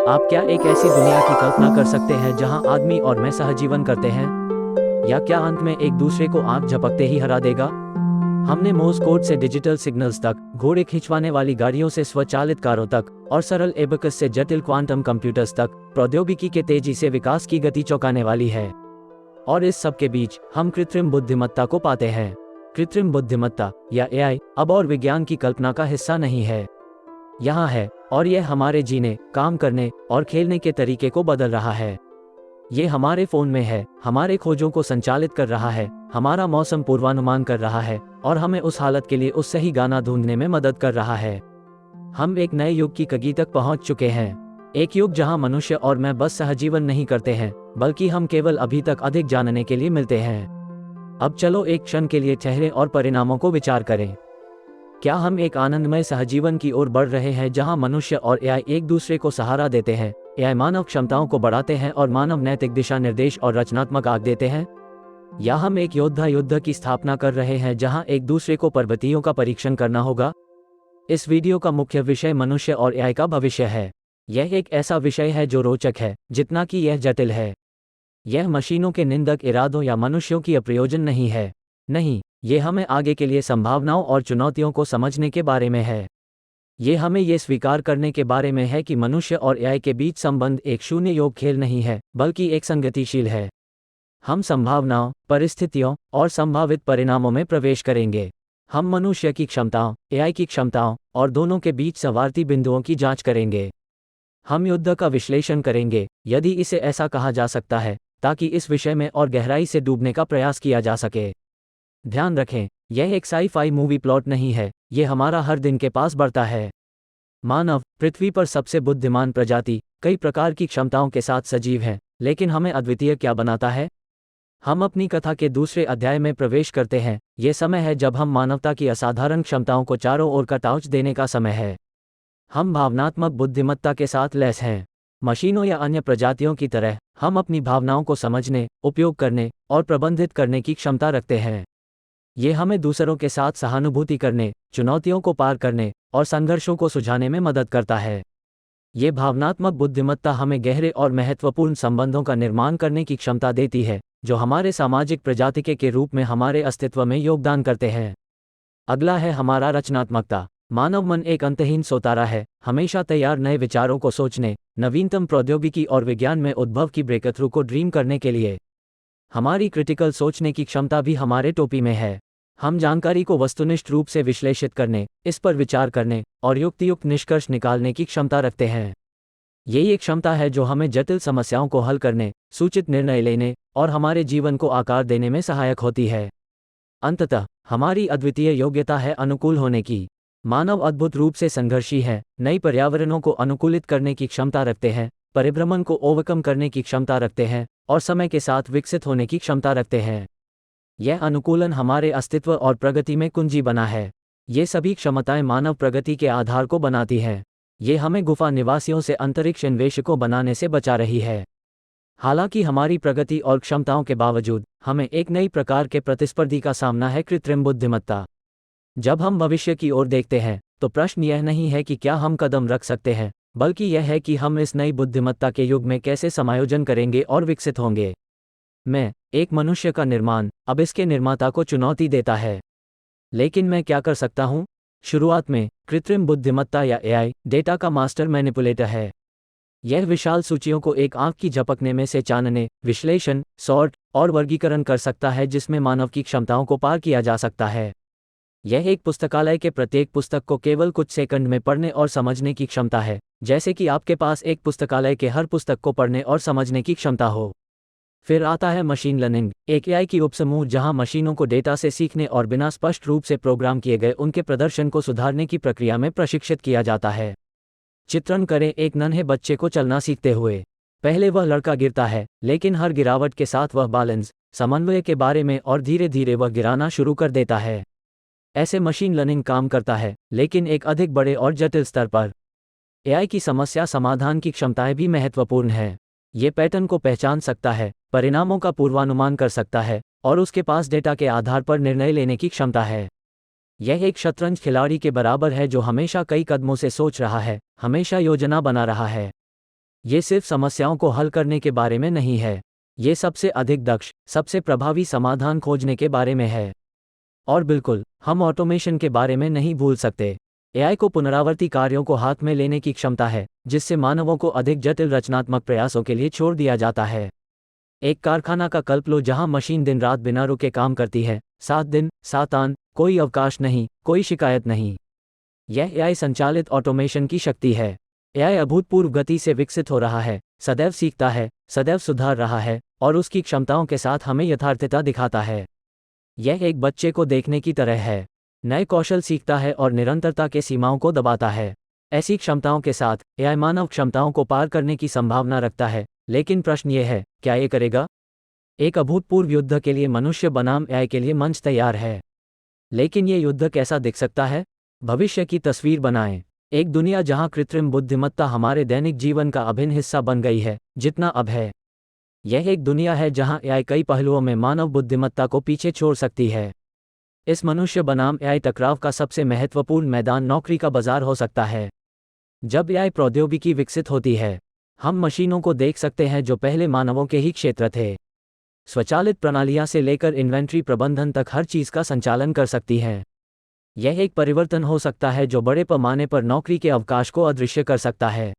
आप क्या एक ऐसी दुनिया की कल्पना कर सकते हैं जहां आदमी और मैं सहजीवन करते हैं? या क्या अंत में एक दूसरे को आंख झपकते ही हरा देगा? हमने मोर्स कोड से डिजिटल सिग्नल्स तक, घोड़े खिंचवाने वाली गाड़ियों से स्वचालित कारों तक और सरल एबेकस से जटिल क्वांटम कंप्यूटर्स तक प्रौद्योगिकी के तेजी से विकास की गति चौंकाने वाली है। और इस सब के बीच हम कृत्रिम बुद्धिमत्ता को पाते हैं। कृत्रिम बुद्धिमत्ता या एआई अब और विज्ञान की कल्पना का हिस्सा नहीं है। यहाँ है, और यह हमारे जीने, काम करने और खेलने के तरीके को बदल रहा है। ये हमारे फोन में है, हमारे खोजों को संचालित कर रहा है, हमारा मौसम पूर्वानुमान कर रहा है और हमें उस हालत के लिए उस सही गाना ढूंढने में मदद कर रहा है। हम एक नए युग की कगी तक पहुंच चुके हैं। एक युग जहां मनुष्य और मैं बस सहजीवन नहीं करते हैं, बल्कि हम केवल अभी तक अधिक जानने के लिए मिलते हैं। अब चलो एक क्षण के लिए ठहरें और परिणामों को विचार करें। क्या हम एक आनंदमय सहजीवन की ओर बढ़ रहे हैं जहां मनुष्य और एआई एक दूसरे को सहारा देते हैं, एआई मानव क्षमताओं को बढ़ाते हैं और मानव नैतिक दिशा निर्देश और रचनात्मक आग देते हैं? या हम एक योद्धा युद्ध की स्थापना कर रहे हैं जहां एक दूसरे को पर्वतियों का परीक्षण करना होगा? इस वीडियो का मुख्य विषय मनुष्य और एआई का भविष्य है। यह एक ऐसा विषय है जो रोचक है जितना कि यह जटिल है। यह मशीनों के निंदक इरादों या मनुष्यों की अप्रयोजन नहीं है। नहीं, ये हमें आगे के लिए संभावनाओं और चुनौतियों को समझने के बारे में है। ये हमें ये स्वीकार करने के बारे में है कि मनुष्य और एआई के बीच संबंध एक शून्य योग खेल नहीं है, बल्कि एक संगतिशील है। हम संभावनाओं, परिस्थितियों और संभावित परिणामों में प्रवेश करेंगे। हम मनुष्य की क्षमताओं, एआई की क्षमताओं और दोनों के बीच सवारती बिंदुओं की जांच करेंगे। हम युद्ध का विश्लेषण करेंगे, यदि इसे ऐसा कहा जा सकता है, ताकि इस विषय में और गहराई से डूबने का प्रयास किया जा सके। ध्यान रखें, यह एक साई-फाई मूवी प्लॉट नहीं है, यह हमारा हर दिन के पास बढ़ता है। मानव, पृथ्वी पर सबसे बुद्धिमान प्रजाति, कई प्रकार की क्षमताओं के साथ सजीव है, लेकिन हमें अद्वितीय क्या बनाता है? हम अपनी कथा के दूसरे अध्याय में प्रवेश करते हैं। यह समय है जब हम मानवता की असाधारण क्षमताओं को चारों ओर का टाउच देने का समय है। हम भावनात्मक बुद्धिमत्ता के साथ लैस हैं। मशीनों या अन्य प्रजातियों की तरह, हम अपनी भावनाओं को समझने, उपयोग करने और प्रबंधित करने की क्षमता रखते हैं। ये हमें दूसरों के साथ सहानुभूति करने, चुनौतियों को पार करने और संघर्षों को सुलझाने में मदद करता है। ये भावनात्मक बुद्धिमत्ता हमें गहरे और महत्वपूर्ण संबंधों का निर्माण करने की क्षमता देती है, जो हमारे सामाजिक प्रजाति के रूप में हमारे अस्तित्व में योगदान करते हैं। अगला है हमारा रचनात्मकता। मानव मन एक अंतहीन सोतारा है, हमेशा तैयार नए विचारों को सोचने, नवीनतम प्रौद्योगिकी और विज्ञान में उद्भव की ब्रेकथ्रू को ड्रीम करने के लिए। हमारी क्रिटिकल सोचने की क्षमता भी हमारे टोपी में है। हम जानकारी को वस्तुनिष्ठ रूप से विश्लेषित करने, इस पर विचार करने और युक्तियुक्त निष्कर्ष निकालने की क्षमता रखते हैं। यही एक क्षमता है जो हमें जटिल समस्याओं को हल करने, सूचित निर्णय लेने और हमारे जीवन को आकार देने में सहायक होती है। अंततः, हमारी अद्वितीय योग्यता है अनुकूल होने की। मानव अद्भुत रूप से संघर्षी है, नई पर्यावरणों को अनुकूलित करने की क्षमता रखते हैं, परिभ्रमण को ओवरकम करने की क्षमता रखते हैं और समय के साथ विकसित होने की क्षमता रखते हैं। यह अनुकूलन हमारे अस्तित्व और प्रगति में कुंजी बना है। ये सभी क्षमताएं मानव प्रगति के आधार को बनाती हैं। ये हमें गुफा निवासियों से अंतरिक्ष अन्वेषकों बनाने से बचा रही है। हालांकि हमारी प्रगति और क्षमताओं के बावजूद, हमें एक नई प्रकार के प्रतिस्पर्धी का सामना है, कृत्रिम बुद्धिमत्ता। जब हम भविष्य की ओर देखते हैं, तो प्रश्न यह नहीं है कि क्या हम कदम रख सकते हैं, बल्कि यह है कि हम इस नई बुद्धिमत्ता के युग में कैसे समायोजन करेंगे और विकसित होंगे। मैं, एक मनुष्य का निर्माण, अब इसके निर्माता को चुनौती देता है। लेकिन मैं क्या कर सकता हूँ? शुरुआत में, कृत्रिम बुद्धिमत्ता या एआई, डेटा का मास्टर मैनिपुलेटर है। यह विशाल सूचियों को एक आंख की झपकने में से जानने, विश्लेषण, सॉर्ट और वर्गीकरण कर सकता है जिसमें मानव की क्षमताओं को पार किया जा सकता है। यह एक पुस्तकालय के प्रत्येक पुस्तक को केवल कुछ सेकंड में पढ़ने और समझने की क्षमता है, जैसे कि आपके पास एक पुस्तकालय के हर पुस्तक को पढ़ने और समझने की क्षमता हो। फिर आता है मशीन लर्निंग, एक एआई की उपसमूह जहां मशीनों को डेटा से सीखने और बिना स्पष्ट रूप से प्रोग्राम किए गए उनके प्रदर्शन को सुधारने की प्रक्रिया में प्रशिक्षित किया जाता है। चित्रण करें एक नन्हे बच्चे को चलना सीखते हुए। पहले वह लड़का गिरता है, लेकिन हर गिरावट के साथ वह बैलेंस, समन्वय के बारे में और धीरे धीरे वह गिराना शुरू कर देता है। ऐसे मशीन लर्निंग काम करता है, लेकिन एक अधिक बड़े और जटिल स्तर पर। एआई की समस्या समाधान की क्षमताएं भी महत्वपूर्ण हैं। ये पैटर्न को पहचान सकता है, परिणामों का पूर्वानुमान कर सकता है और उसके पास डेटा के आधार पर निर्णय लेने की क्षमता है। यह एक शतरंज खिलाड़ी के बराबर है जो हमेशा कई कदमों से सोच रहा है, हमेशा योजना बना रहा है। ये सिर्फ समस्याओं को हल करने के बारे में नहीं है, ये सबसे अधिक दक्ष, सबसे प्रभावी समाधान खोजने के बारे में है। और बिल्कुल, हम ऑटोमेशन के बारे में नहीं भूल सकते। एआई को पुनरावर्ती कार्यों को हाथ में लेने की क्षमता है, जिससे मानवों को अधिक जटिल रचनात्मक प्रयासों के लिए छोड़ दिया जाता है। एक कारखाना का कल्प लो जहां मशीन दिन रात बिना रुके काम करती है, 7 दिन 7 आन, कोई अवकाश नहीं, कोई शिकायत नहीं। यह एआई संचालित ऑटोमेशन की शक्ति है। एआई अभूतपूर्व गति से विकसित हो रहा है, सदैव सीखता है, सदैव सुधार रहा है, और उसकी क्षमताओं के साथ हमें यथार्थता दिखाता है। यह एक बच्चे को देखने की तरह है, नए कौशल सीखता है और निरंतरता के सीमाओं को दबाता है। ऐसी क्षमताओं के साथ एआई मानव क्षमताओं को पार करने की संभावना रखता है, लेकिन प्रश्न यह है, क्या ये करेगा? एक अभूतपूर्व युद्ध के लिए मनुष्य बनाम एआई के लिए मंच तैयार है। लेकिन ये युद्ध कैसा दिख सकता है? भविष्य की तस्वीर बनाएं। एक दुनिया जहां कृत्रिम बुद्धिमत्ता हमारे दैनिक जीवन का अभिन्न हिस्सा बन गई है, जितना अब है। यह एक दुनिया है जहां एआई कई पहलुओं में मानव बुद्धिमत्ता को पीछे छोड़ सकती है। इस मनुष्य बनाम एआई टकराव का सबसे महत्वपूर्ण मैदान नौकरी का बाजार हो सकता है। जब एआई प्रौद्योगिकी विकसित होती है, हम मशीनों को देख सकते हैं जो पहले मानवों के ही क्षेत्र थे। स्वचालित प्रणालियां से लेकर इन्वेंट्री प्रबंधन तक हर चीज का संचालन कर सकती हैं। यह एक परिवर्तन हो सकता है जो बड़े पैमाने पर नौकरी के अवकाश को अदृश्य कर सकता है।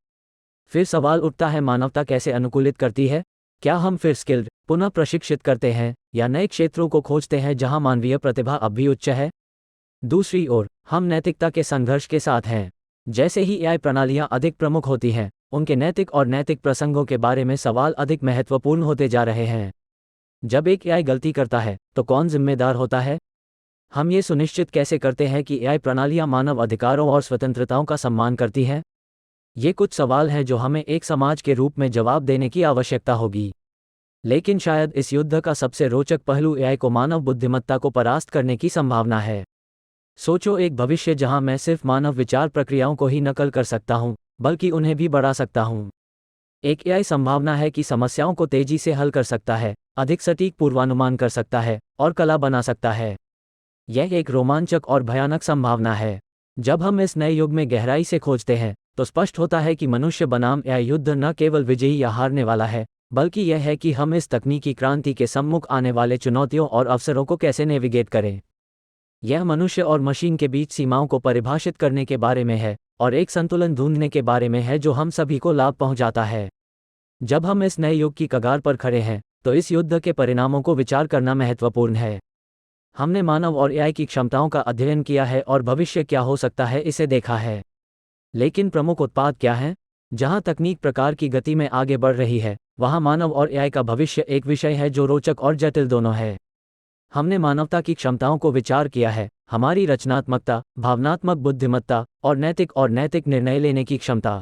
फिर सवाल उठता है, मानवता कैसे अनुकूलित करती है? क्या हम फिर स्किल्ड, पुनः प्रशिक्षित करते हैं, या नए क्षेत्रों को खोजते हैं जहां मानवीय प्रतिभा अब भी उच्च है? दूसरी ओर, हम नैतिकता के संघर्ष के साथ हैं। जैसे ही एआई प्रणालियां अधिक प्रमुख होती हैं, उनके नैतिक और नैतिक प्रसंगों के बारे में सवाल अधिक महत्वपूर्ण होते जा रहे हैं। जब एक एआई गलती करता है, तो कौन जिम्मेदार होता है? हम ये सुनिश्चित कैसे करते हैं कि एआई प्रणालियां मानव अधिकारों और स्वतंत्रताओं का सम्मान करती हैं? ये कुछ सवाल हैं जो हमें एक समाज के रूप में जवाब देने की आवश्यकता होगी। लेकिन शायद इस युद्ध का सबसे रोचक पहलू एआई को मानव बुद्धिमत्ता को परास्त करने की संभावना है। सोचो, एक भविष्य जहां मैं सिर्फ मानव विचार प्रक्रियाओं को ही नकल कर सकता हूं, बल्कि उन्हें भी बढ़ा सकता हूं। एक एआई संभावना है कि समस्याओं को तेजी से हल कर सकता है, अधिक सटीक पूर्वानुमान कर सकता है, और कला बना सकता है। यह एक रोमांचक और भयानक संभावना है। जब हम इस नए युग में गहराई से खोजते हैं, तो स्पष्ट होता है कि मनुष्य बनाम एआई युद्ध न केवल विजयी या हारने वाला है, बल्कि यह है कि हम इस तकनीकी क्रांति के सम्मुख आने वाले चुनौतियों और अवसरों को कैसे नेविगेट करें। यह मनुष्य और मशीन के बीच सीमाओं को परिभाषित करने के बारे में है, और एक संतुलन ढूंढने के बारे में है जो हम सभी को लाभ पहुंचाता है। जब हम इस नए युग की कगार पर खड़े हैं, तो इस युद्ध के परिणामों को विचार करना महत्वपूर्ण है। हमने मानव और एआई की क्षमताओं का अध्ययन किया है और भविष्य क्या हो सकता है इसे देखा है। लेकिन प्रमुख उत्पाद क्या हैं? जहां तकनीक प्रकार की गति में आगे बढ़ रही है, वहां मानव और एआई का भविष्य एक विषय है जो रोचक और जटिल दोनों है। हमने मानवता की क्षमताओं को विचार किया है, हमारी रचनात्मकता, भावनात्मक बुद्धिमत्ता, और नैतिक निर्णय लेने की क्षमता।